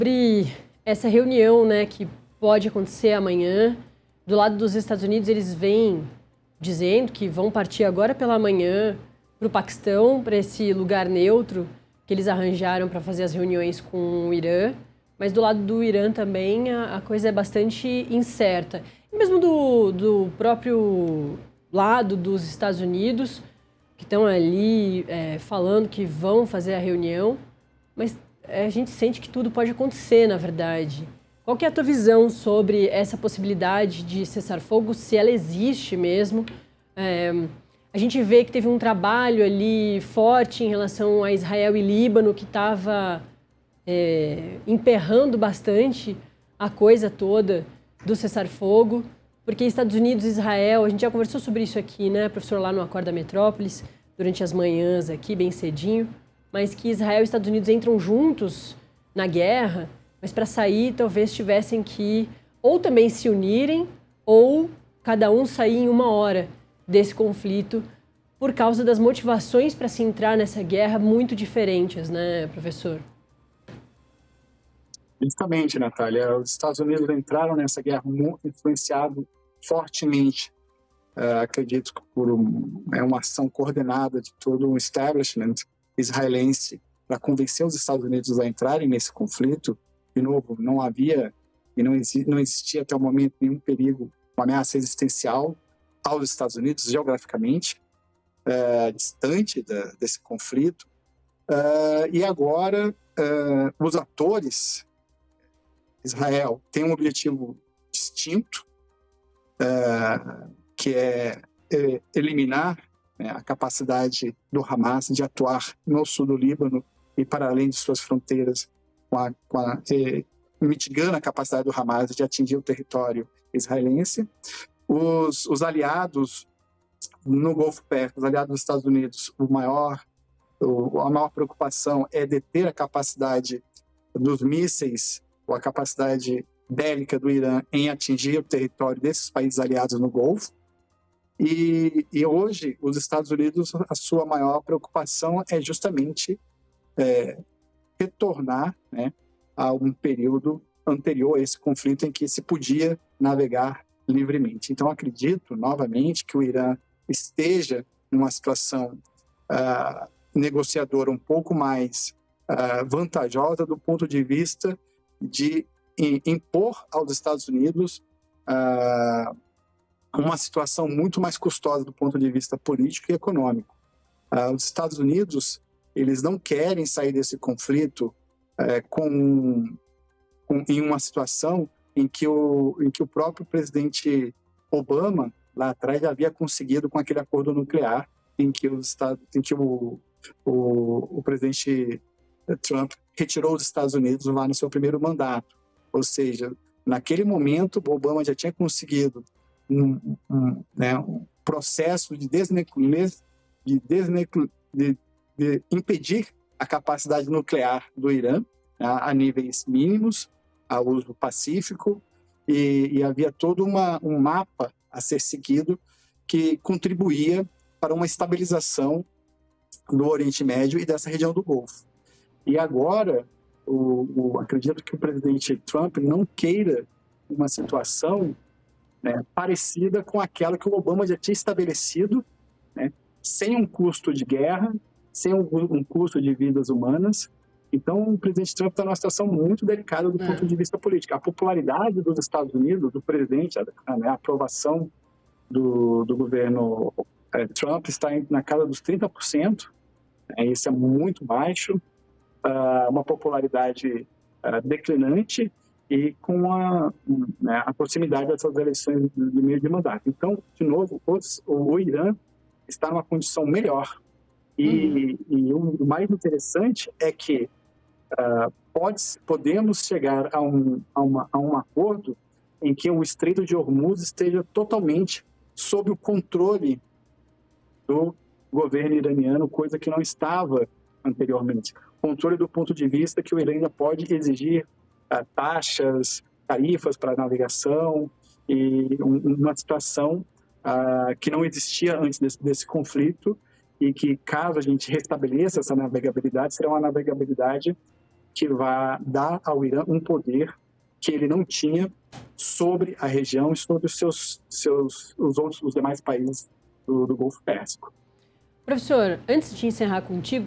Sobre essa reunião, né, que pode acontecer amanhã, do lado dos Estados Unidos, eles vêm dizendo que vão partir agora pela manhã para o Paquistão, para esse lugar neutro que eles arranjaram para fazer as reuniões com o Irã. Mas do lado do Irã também a coisa é bastante incerta. E mesmo do próprio lado dos Estados Unidos, que estão ali falando que vão fazer a reunião, mas a gente sente que tudo pode acontecer, na verdade. Qual que é a tua visão sobre essa possibilidade de cessar-fogo, se ela existe mesmo? A gente vê que teve um trabalho ali forte em relação a Israel e Líbano, que estava emperrando bastante a coisa toda do cessar-fogo, porque Estados Unidos e Israel, a gente já conversou sobre isso aqui, né, professor, lá no Acorda Metrópolis, durante as manhãs aqui, bem cedinho, mas que Israel e Estados Unidos entram juntos na guerra, mas para sair talvez tivessem que ou também se unirem ou cada um sair em uma hora desse conflito por causa das motivações para se entrar nessa guerra muito diferentes, né, professor? Justamente, Natália, os Estados Unidos entraram nessa guerra muito influenciado fortemente, acredito que por uma ação coordenada de todo o establishment israelense para convencer os Estados Unidos a entrarem nesse conflito. De novo, não havia e não existia até o momento nenhum perigo, uma ameaça existencial aos Estados Unidos geograficamente, distante desse conflito. E agora, os atores, Israel tem um objetivo distinto, que é eliminar a capacidade do Hamas de atuar no sul do Líbano e para além de suas fronteiras, mitigando a capacidade do Hamas de atingir o território israelense. Os aliados no Golfo Pérsico, os aliados dos Estados Unidos, a maior preocupação é deter a capacidade dos mísseis ou a capacidade bélica do Irã em atingir o território desses países aliados no Golfo. E hoje, os Estados Unidos, a sua maior preocupação é justamente retornar, né, a um período anterior a esse conflito em que se podia navegar livremente. Então, acredito, novamente, que o Irã esteja numa situação negociadora um pouco mais vantajosa do ponto de vista de impor aos Estados Unidos uma situação muito mais custosa do ponto de vista político e econômico. Os Estados Unidos, eles não querem sair desse conflito em uma situação em que o próprio presidente Obama, lá atrás, já havia conseguido com aquele acordo nuclear em que o presidente Trump retirou os Estados Unidos lá no seu primeiro mandato. Ou seja, naquele momento, Obama já tinha conseguido um processo de impedir a capacidade nuclear do Irã a níveis mínimos, a uso pacífico, e havia todo um mapa a ser seguido que contribuía para uma estabilização do Oriente Médio e dessa região do Golfo. E agora, acredito que o presidente Trump não queira uma situação parecida com aquela que o Obama já tinha estabelecido, sem um custo de guerra, sem um custo de vidas humanas. Então, o presidente Trump está numa situação muito delicada do ponto de vista político. A popularidade dos Estados Unidos, do presidente, a aprovação do governo Trump está na casa dos 30%. Isso é muito baixo, uma popularidade declinante e com a proximidade dessas eleições de meio de mandato. Então, de novo, o Irã está numa condição melhor. E o mais interessante é que podemos chegar a um acordo em que o Estreito de Hormuz esteja totalmente sob o controle do governo iraniano, coisa que não estava anteriormente. Controle do ponto de vista que o Irã ainda pode exigir taxas, tarifas para navegação, e uma situação que não existia antes desse conflito, e que, caso a gente restabeleça essa navegabilidade, será uma navegabilidade que vai dar ao Irã um poder que ele não tinha sobre a região e sobre os demais países do Golfo Pérsico. Professor, antes de encerrar contigo,